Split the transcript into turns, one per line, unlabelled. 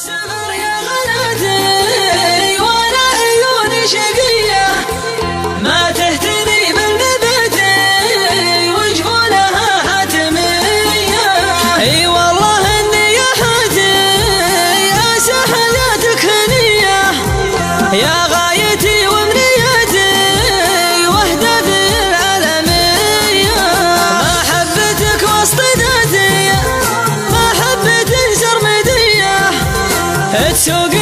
سهر يا غلاتي وانا عيوني شقية ما تهتدي بالنبتي وجفونها حتمية. اي والله اني يا حاتي يا سهلاتك هنية يا غايتي وامنيتي وهدفي العالمية. محبتك وسط ذاتي محبة سرمدية تسوق